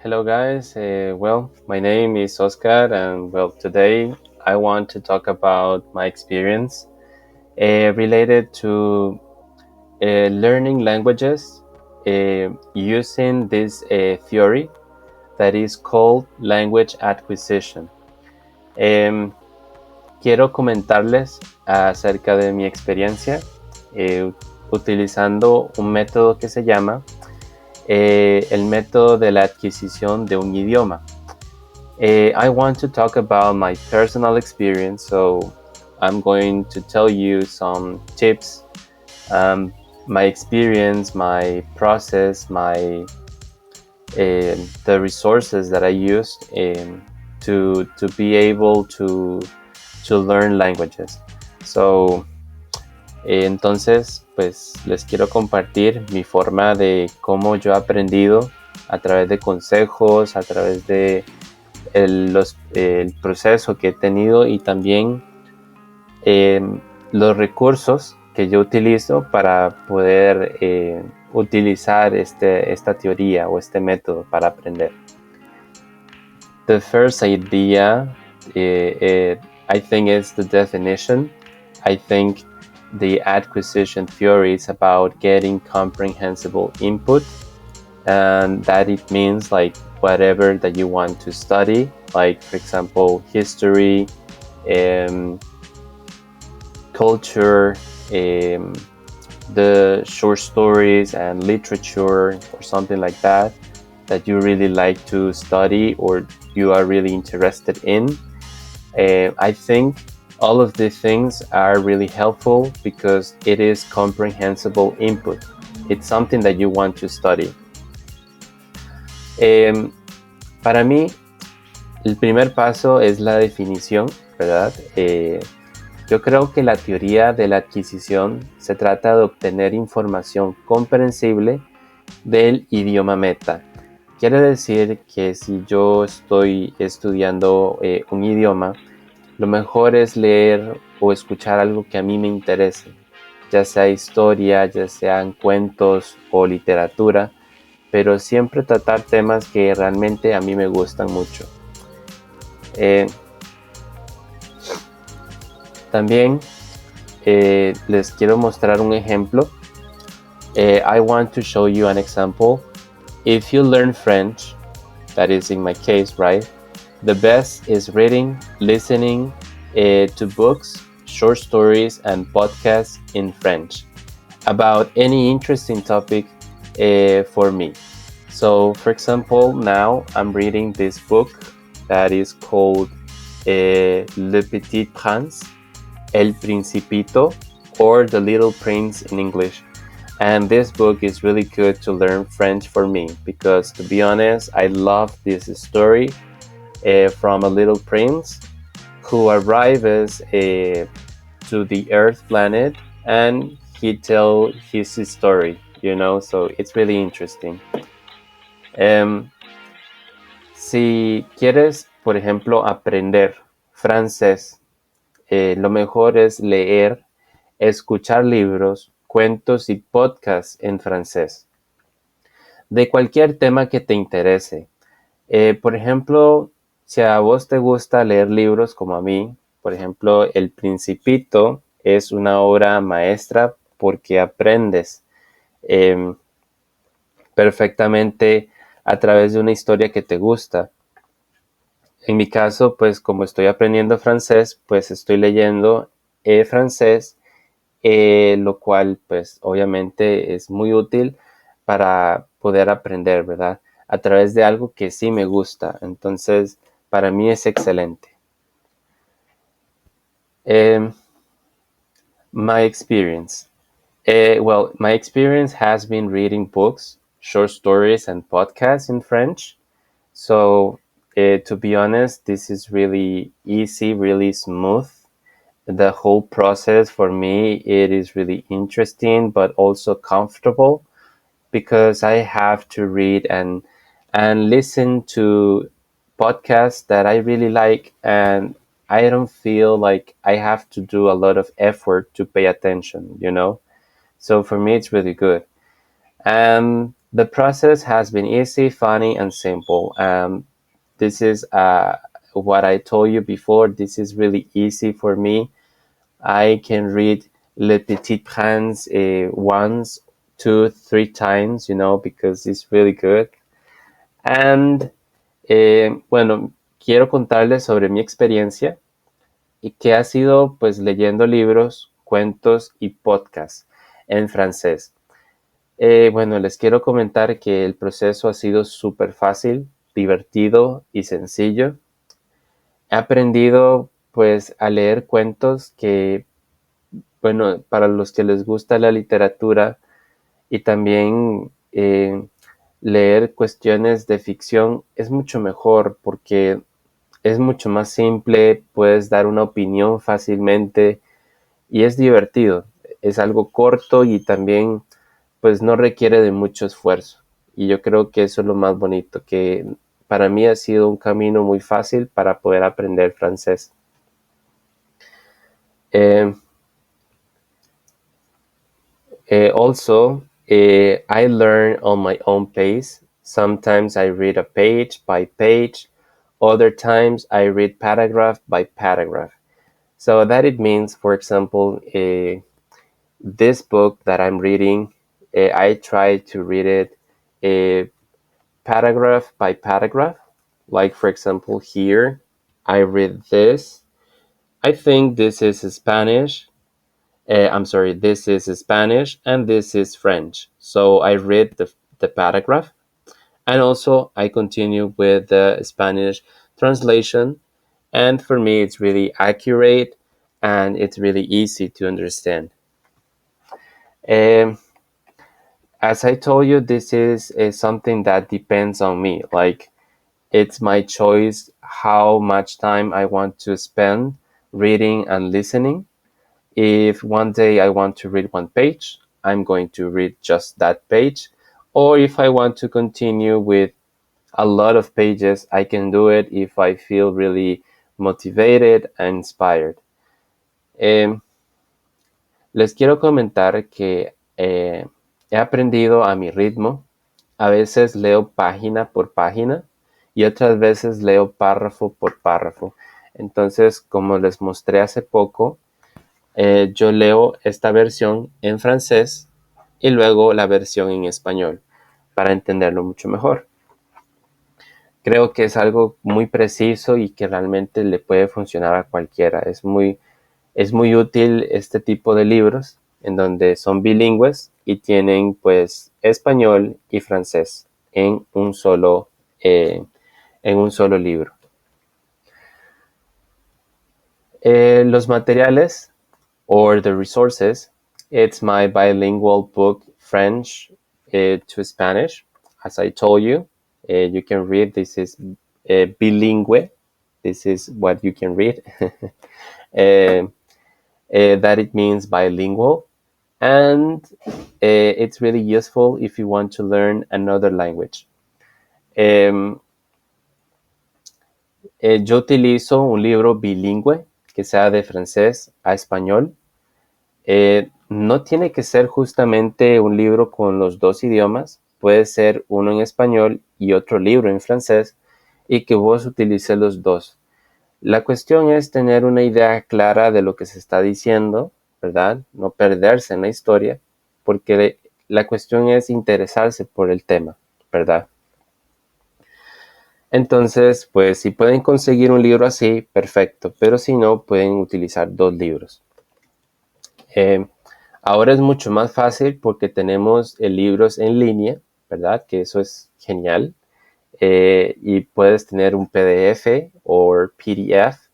Hello, guys. My name is Oscar, and today I want to talk about my experience related to learning languages using this theory that is called language acquisition. Em, Quiero comentarles acerca de mi experiencia utilizando un método que se llama el método de la adquisición de un idioma. I want to talk about my personal experience, so I'm going to tell you some tips, my experience, my process, the resources that I used to be able to learn languages. So, entonces, pues les quiero compartir mi forma de cómo yo he aprendido a través de consejos, a través de el proceso que he tenido y también los recursos que yo utilizo para poder utilizar esta teoría o este método para aprender. The first idea, I think, is the definition. I think the acquisition theory is about getting comprehensible input, and that it means like whatever that you want to study, like for example history, culture, the short stories and literature or something like that you really like to study or you are really interested in. I think all of these things are really helpful because it is comprehensible input. It's something that you want to study. Para mí, el primer paso es la definición, ¿verdad? Yo creo que la teoría de la adquisición se trata de obtener información comprensible del idioma meta. Quiere decir que si yo estoy estudiando un idioma, lo mejor es leer o escuchar algo que a mí me interese, ya sea historia, ya sean cuentos o literatura, pero siempre tratar temas que realmente a mí me gustan mucho. También les quiero mostrar un ejemplo. I want to show you an example. If you learn French, that is in my case, right? The best is reading, listening to books, short stories, and podcasts in French about any interesting topic for me. So, for example, now I'm reading this book that is called Le Petit Prince, El Principito, or The Little Prince in English. And this book is really good to learn French for me because, to be honest, I love this story from a little prince who arrives to the Earth planet and he tells his story, so it's really interesting. Si quieres, por ejemplo, aprender francés, lo mejor es leer, escuchar libros, cuentos y podcasts en francés, de cualquier tema que te interese. Por ejemplo, si a vos te gusta leer libros como a mí, por ejemplo, El Principito es una obra maestra porque aprendes perfectamente a través de una historia que te gusta. En mi caso, pues como estoy aprendiendo francés, pues estoy leyendo francés, lo cual pues obviamente es muy útil para poder aprender, ¿verdad? A través de algo que sí me gusta. Entonces, para mí es excelente. My experience. My experience has been reading books, short stories, and podcasts in French. So, to be honest, this is really easy, really smooth. The whole process for me, it is really interesting, but also comfortable because I have to read and listen to podcasts that I really like, and I don't feel like I have to do a lot of effort to pay attention, So for me, it's really good. The process has been easy, funny, and simple. This is what I told you before. This is really easy for me. I can read Le Petit Prince once, two, three times, because it's really good. And bueno, quiero contarles sobre mi experiencia y que ha sido pues leyendo libros, cuentos y podcasts en francés. Bueno, les quiero comentar que el proceso ha sido súper fácil, divertido y sencillo. He aprendido pues a leer cuentos que, bueno, para los que les gusta la literatura y también leer cuestiones de ficción es mucho mejor porque es mucho más simple, puedes dar una opinión fácilmente y es divertido. Es algo corto y también pues no requiere de mucho esfuerzo. Y yo creo que eso es lo más bonito, que para mí ha sido un camino muy fácil para poder aprender francés. Eh, also, I learn on my own pace. Sometimes I read a page by page. Other times I read paragraph by paragraph. So that it means, for example, this book that I'm reading, I try to read it paragraph by paragraph. Like, for example, here, I read this. I think this is Spanish. I'm sorry, this is Spanish and this is French. So I read the paragraph and also I continue with the Spanish translation. And for me, it's really accurate and it's really easy to understand. Um, as I told you, this is something that depends on me. Like, it's my choice how much time I want to spend reading and listening. If one day I want to read one page, I'm going to read just that page. Or if I want to continue with a lot of pages, I can do it if I feel really motivated and inspired. Um, Les quiero comentar que he aprendido a mi ritmo. A veces leo página por página y otras veces leo párrafo por párrafo. Entonces, como les mostré hace poco, yo leo esta versión en francés y luego la versión en español para entenderlo mucho mejor. Creo que es algo muy preciso y que realmente le puede funcionar a cualquiera. Es muy útil este tipo de libros en donde son bilingües y tienen pues español y francés eh, en un solo libro. Los materiales or the resources, it's my bilingual book French to Spanish. As I told you, you can read, this is bilingue. This is what you can read. That it means bilingual. And it's really useful if you want to learn another language. Yo utilizo un libro bilingüe que sea de francés a español. No tiene que ser justamente un libro con los dos idiomas, puede ser uno en español y otro libro en francés y que vos utilices los dos. La cuestión es tener una idea clara de lo que se está diciendo, ¿verdad? No perderse en la historia, porque la cuestión es interesarse por el tema, ¿verdad? Entonces, pues si pueden conseguir un libro así, perfecto, pero si no, pueden utilizar dos libros. Ahora es mucho más fácil porque tenemos libros en línea, ¿verdad? Que eso es genial. Y puedes tener un PDF o PDF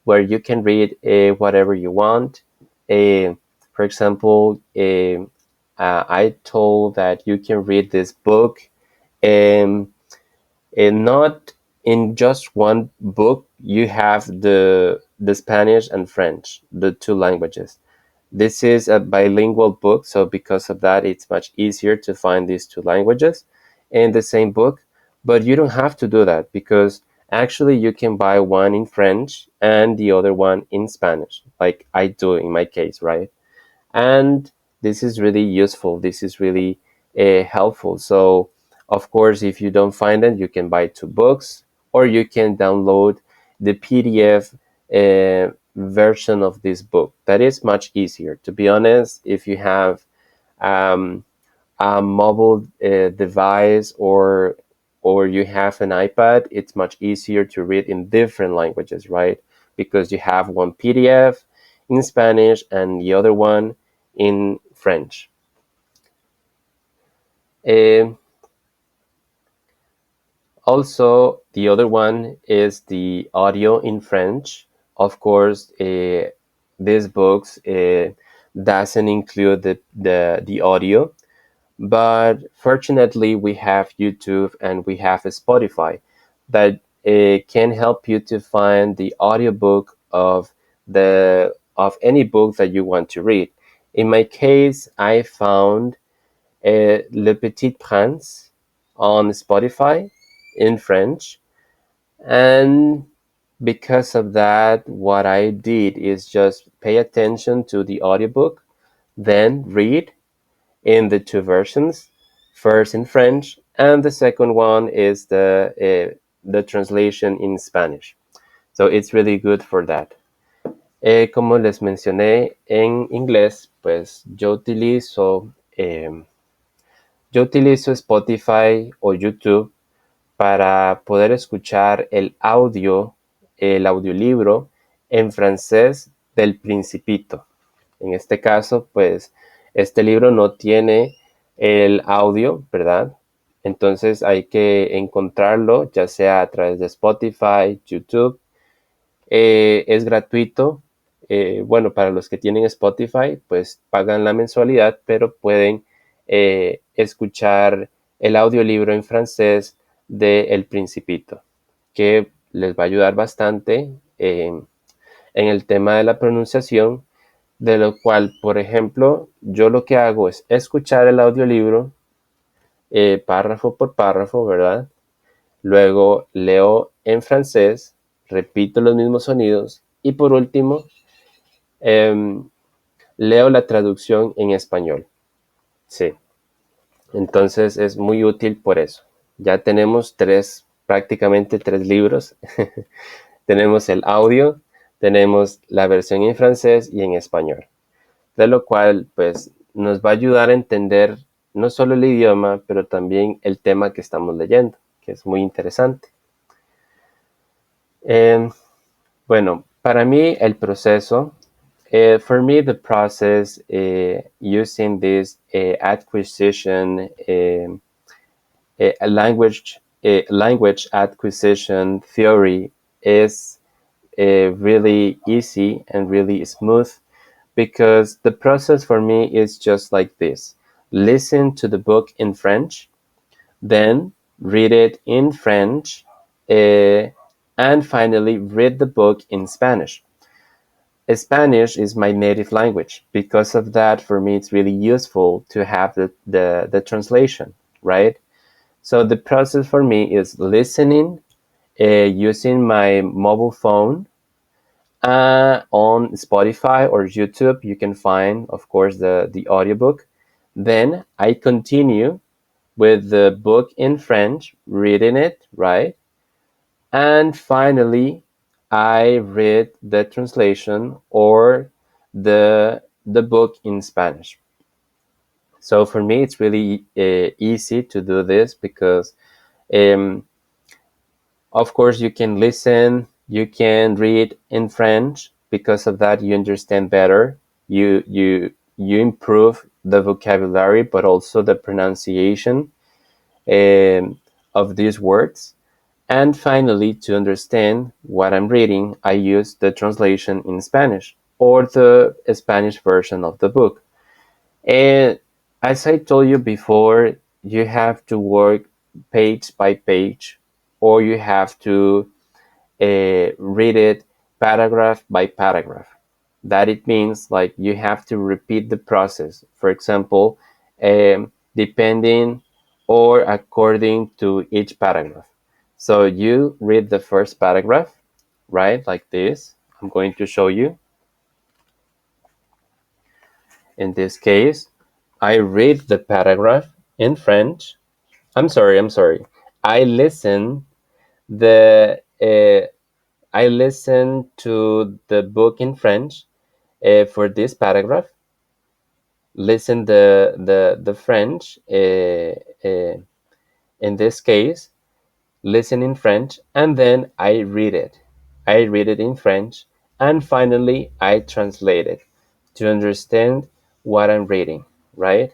where you can read whatever you want. For example, I told that you can read this book and not in just one book. You have the Spanish and French, the two languages. This is a bilingual book, so because of that, it's much easier to find these two languages in the same book. But you don't have to do that because actually you can buy one in French and the other one in Spanish, like I do in my case, right? And this is really useful. This is really helpful. So, of course, if you don't find it, you can buy 2 books, or you can download the PDF version of this book. That is much easier. To be honest, if you have um, a mobile device, or you have an iPad, it's much easier to read in different languages, right? Because you have one PDF in Spanish and the other one in French. Um, Also, the other one is the audio in French. Of course, these books doesn't include the audio, but fortunately, we have YouTube and we have Spotify that can help you to find the audiobook of any book that you want to read. In my case, I found Le Petit Prince on Spotify in French. And because of that, what I did is just pay attention to the audiobook, then read in the 2 versions, first in French, and the second one is the translation in Spanish. So it's really good for that. Como les mencioné en inglés, pues yo utilizo Spotify o YouTube para poder escuchar el audiolibro en francés del Principito. En este caso, pues, este libro no tiene el audio, ¿verdad? Entonces hay que encontrarlo, ya sea a través de Spotify, YouTube. Es gratuito. Bueno, para los que tienen Spotify, pues pagan la mensualidad, pero pueden escuchar el audiolibro en francés de El Principito, que les va a ayudar bastante en el tema de la pronunciación, de lo cual, por ejemplo, yo lo que hago es escuchar el audiolibro párrafo por párrafo, ¿verdad? Luego leo en francés, repito los mismos sonidos y por último eh, leo la traducción en español. Sí, entonces es muy útil por eso. Ya tenemos prácticamente 3 libros. Tenemos el audio, tenemos la versión en francés y en español. De lo cual, pues, nos va a ayudar a entender no solo el idioma, pero también el tema que estamos leyendo, que es muy interesante. Bueno, para mí el proceso, for me the process using this acquisition, language acquisition theory is really easy and really smooth, because the process for me is just like this: listen to the book in French, then read it in French, and finally read the book in Spanish. Spanish is my native language. Because of that, for me, it's really useful to have the translation, right? So the process for me is listening using my mobile phone on Spotify or YouTube. You can find, of course, the audiobook. Then I continue with the book in French, reading it, right? And finally, I read the translation or the book in Spanish. So for me, it's really easy to do this because, of course, you can listen, you can read in French. Because of that, you understand better. You improve the vocabulary, but also the pronunciation of these words. And finally, to understand what I'm reading, I use the translation in Spanish or the Spanish version of the book. And as I told you before, you have to work page by page, or you have to read it paragraph by paragraph. That it means like you have to repeat the process. For example, depending or according to each paragraph. So you read the first paragraph, right? Like this. I'm going to show you. In this case, I read the paragraph in French. I'm sorry. I listen the I listen to the book in French for this paragraph. Listen the French in this case. Listen in French, and then I read it. I read it in French, and finally I translate it to understand what I'm reading, right?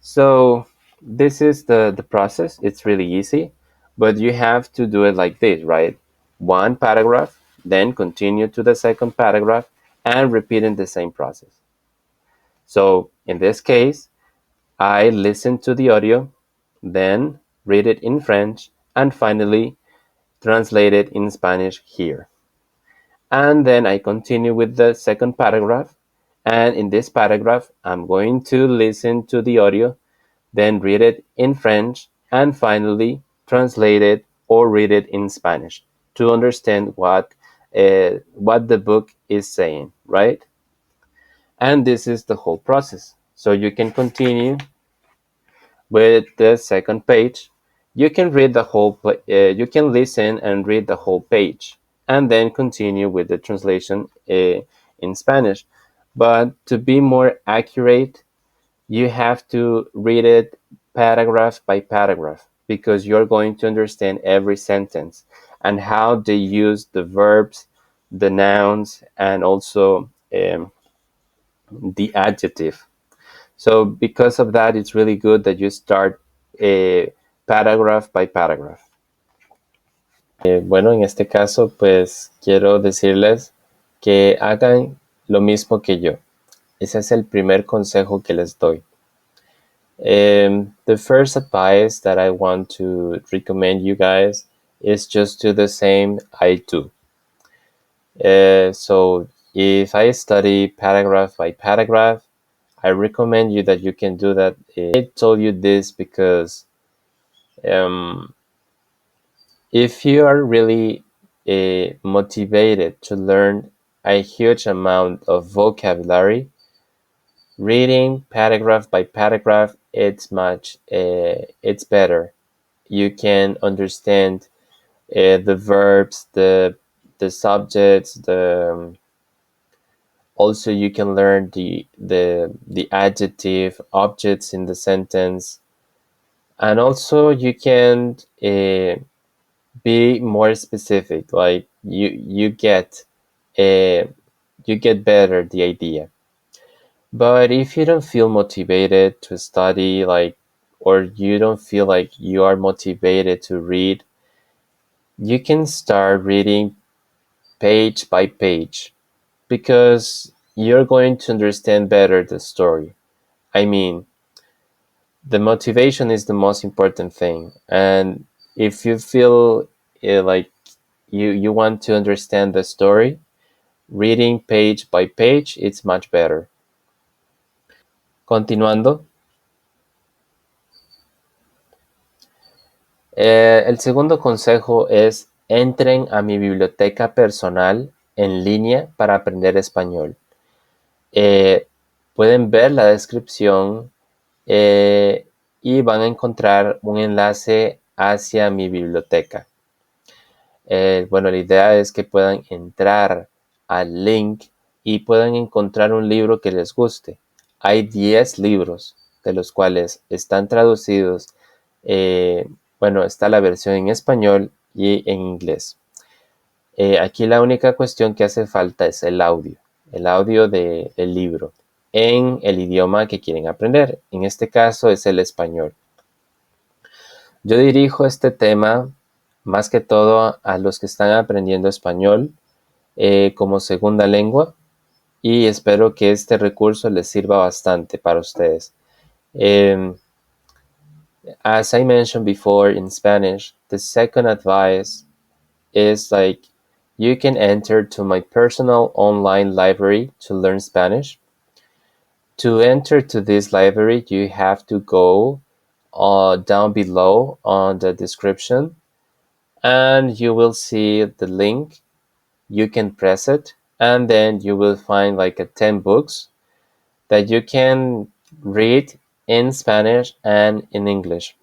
So this is the process. It's really easy, but you have to do it like this, right? One paragraph, then continue to the second paragraph, and repeating the same process. So in this case, I listen to the audio, then read it in French, and finally translate it in Spanish here. And then I continue with the second paragraph. And in this paragraph, I'm going to listen to the audio, then read it in French, and finally translate it or read it in Spanish to understand what the book is saying, right? And this is the whole process. So you can continue with the second page. You can read the you can listen and read the whole page, and then continue with the translation in Spanish. But to be more accurate, you have to read it paragraph by paragraph because you're going to understand every sentence and how they use the verbs, the nouns, and also the adjective. So because of that, it's really good that you start paragraph by paragraph. Bueno, en este caso, pues quiero decirles que hagan lo mismo que yo. Ese es el primer consejo que les doy. The first advice that I want to recommend you guys is just do the same I do. So if I study paragraph by paragraph, I recommend you that you can do that. I told you this because if you are really motivated to learn a huge amount of vocabulary, reading paragraph by paragraph, it's better. You can understand the verbs, the subjects, the also you can learn the adjective objects in the sentence, and also you can be more specific. Like uh, you get better the idea. But if you don't feel motivated to study, like, or you don't feel like you are motivated to read, you can start reading page by page because you're going to understand better the story. I mean, the motivation is the most important thing. And if you feel like you want to understand the story, reading page by page, it's much better. Continuando, el segundo consejo es entren a mi biblioteca personal en línea para aprender español. Pueden ver la descripción y van a encontrar un enlace hacia mi biblioteca. Bueno, la idea es que puedan entrar al link y puedan encontrar un libro que les guste. Hay 10 libros, de los cuales están traducidos. Bueno, está la versión en español y en inglés. Aquí la única cuestión que hace falta es el audio del libro en el idioma que quieren aprender. En este caso es el español. Yo dirijo este tema más que todo a los que están aprendiendo español como segunda lengua y espero que este recurso les sirva bastante para ustedes. As I mentioned before in Spanish, the second advice is like you can enter to my personal online library to learn Spanish. To enter to this library, you have to go down below on the description and you will see the link. You can press it and then you will find like 10 books that you can read in Spanish and in English.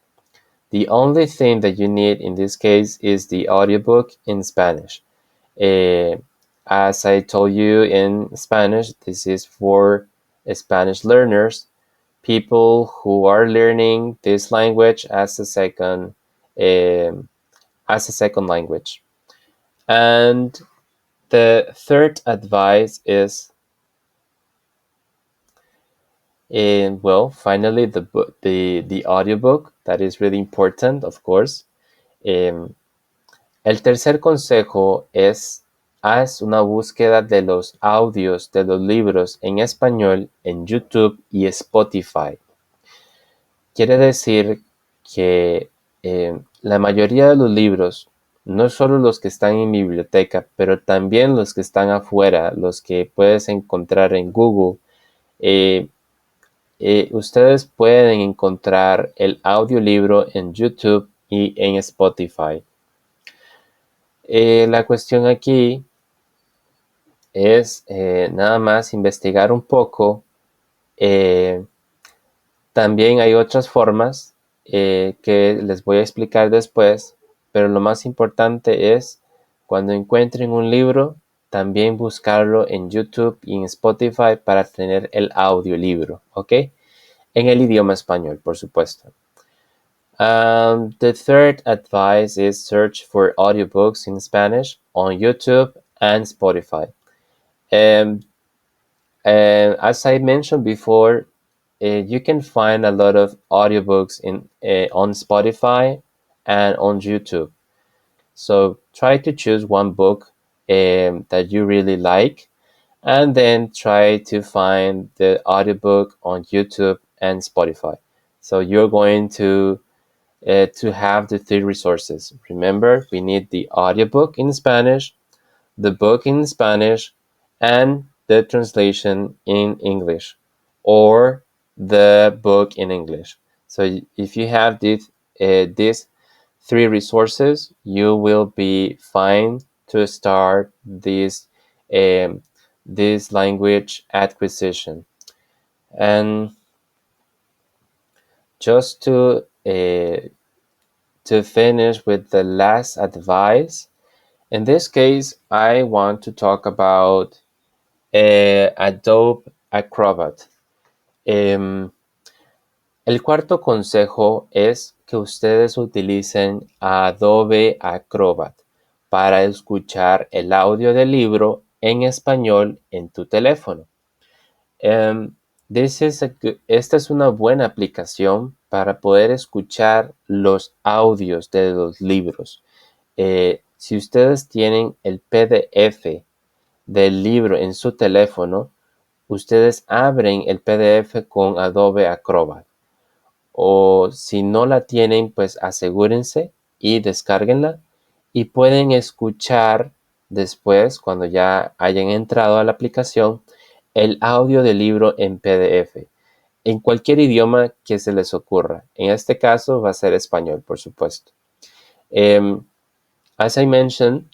The only thing that you need in this case is the audiobook in Spanish. Uh, as I told you in Spanish, this is for Spanish learners, people who are learning this language um, as a second language. And the third advice is, finally, the audiobook. That is really important, of course. Um, el tercer consejo es, haz una búsqueda de los audios de los libros en español en YouTube y Spotify. Quiere decir que la mayoría de los libros, no solo los que están en biblioteca, pero también los que están afuera, los que puedes encontrar en Google, eh, ustedes pueden encontrar el audiolibro en YouTube y en Spotify. La cuestión aquí es nada más investigar un poco. También hay otras formas que les voy a explicar después, pero lo más importante es cuando encuentren un libro, también buscarlo en YouTube y en Spotify para tener el audiolibro, ¿ok? En el idioma español, por supuesto. The third advice is search for audiobooks in Spanish on YouTube and Spotify. Um, as I mentioned before, you can find a lot of audiobooks on Spotify and on YouTube. So try to choose one book that you really like, and then try to find the audiobook on YouTube and Spotify. So you're going to have the three resources. Remember, we need the audiobook in Spanish, the book in Spanish, and the translation in English, or the book in English. So if you have these three resources, you will be fine to start um, this language acquisition. And just to finish with the last advice, in this case, I want to talk about Adobe Acrobat. El cuarto consejo es que ustedes utilicen Adobe Acrobat para escuchar el audio del libro en español en tu teléfono. Esta es una buena aplicación para poder escuchar los audios de los libros. Si ustedes tienen el PDF del libro en su teléfono, ustedes abren el PDF con Adobe Acrobat. O si no la tienen, pues asegúrense y descárguenla y pueden escuchar después, cuando ya hayan entrado a la aplicación, el audio del libro en PDF, en cualquier idioma que se les ocurra. En este caso va a ser español, por supuesto. As I mentioned,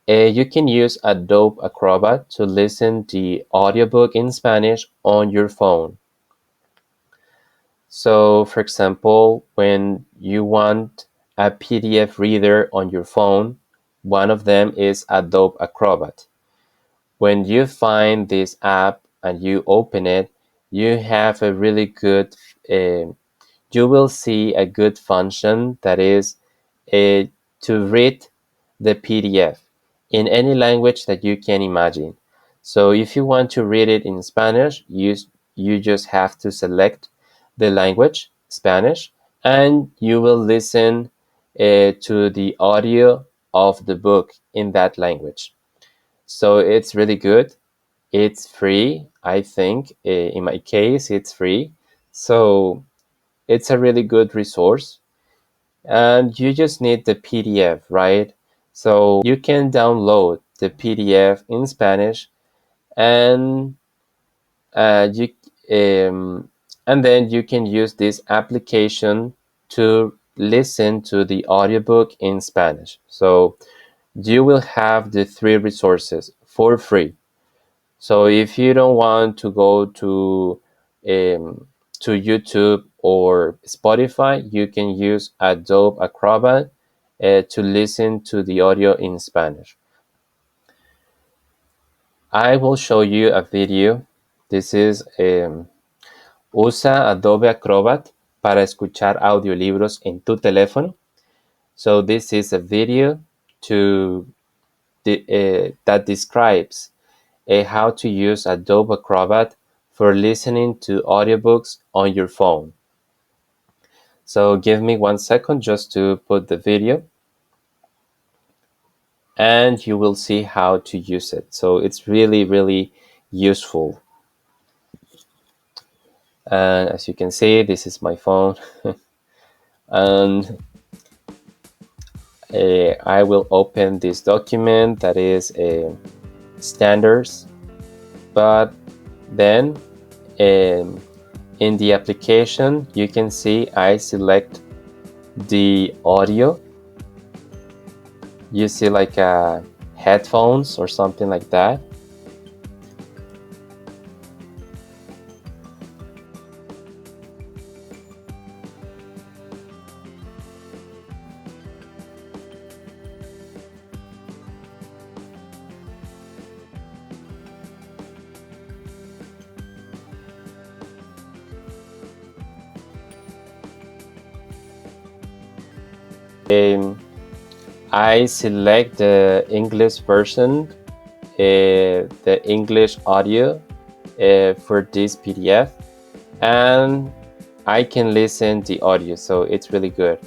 you can use Adobe Acrobat to listen the audiobook in Spanish on your phone. So, for example, when you want a PDF reader on your phone, one of them is Adobe Acrobat. When you find this app and you open it, you have a really good, you will see a good function that is to read the PDF in any language that you can imagine. So if you want to read it in Spanish, you just have to select the language, Spanish, and you will listen to the audio of the book in that language. So it's really good. It's free, I think. In my case, it's free. So it's a really good resource. And you just need the PDF, right? So you can download the PDF in Spanish, and you and then you can use this application to listen to the audiobook in Spanish. So you will have the three resources for free. So if you don't want to go to to YouTube or Spotify, you can use Adobe Acrobat to listen to the audio in Spanish. I will show you a video. This is usa Adobe Acrobat para escuchar audiolibros en tu teléfono. So this is a video that describes how to use Adobe Acrobat for listening to audiobooks on your phone. So give me 1 second just to put the video, and you will see how to use it. So it's really, really useful. And as you can see, this is my phone. And I will open this document that is standards, but then in the application you can see I select the audio. You see like headphones or something like that. I select the English version, the English audio for this PDF, and I can listen the audio, so it's really good.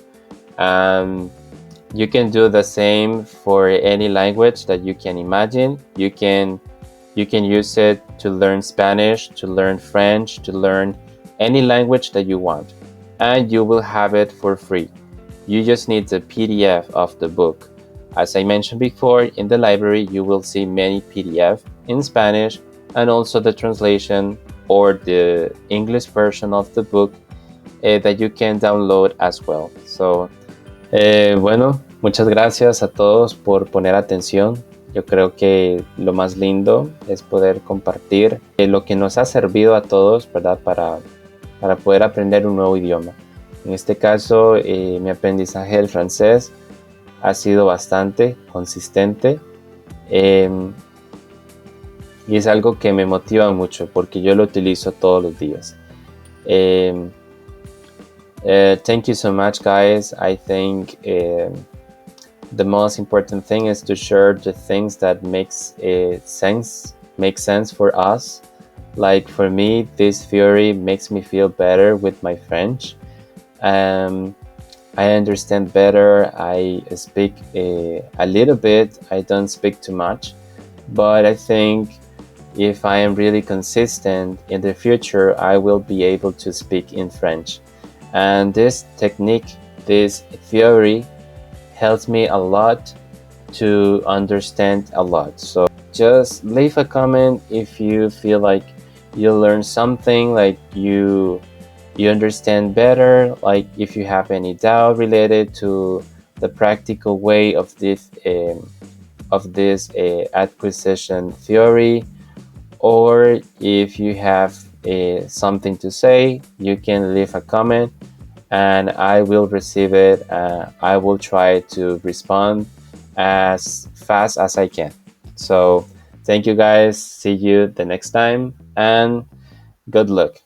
You can do the same for any language that you can imagine. You can use it to learn Spanish, to learn French, to learn any language that you want, and you will have it for free. You just need the PDF of the book. As I mentioned before, in the library you will see many PDF in Spanish and also the translation or the English version of the book that you can download as well. So, bueno, muchas gracias a todos por poner atención. Yo creo que lo más lindo es poder compartir lo que nos ha servido a todos, ¿verdad? Para poder aprender un nuevo idioma. En este caso, mi aprendizaje del francés ha sido bastante consistente y es algo que me motiva mucho porque yo lo utilizo todos los días. Thank you so much, guys. I think the most important thing is to share the things that make sense for us. Like for me, this theory makes me feel better with my French. I understand better. I speak a little bit. I don't speak too much, but I think if I am really consistent in the future, I will be able to speak in French. And this technique, this theory, helps me a lot to understand a lot. So just leave a comment if you feel like you learned something, like you understand better, like if you have any doubt related to the practical way of this acquisition theory, or if you have something to say, you can leave a comment and I will receive it. I will try to respond as fast as I can. So thank you guys, see you the next time, and good luck.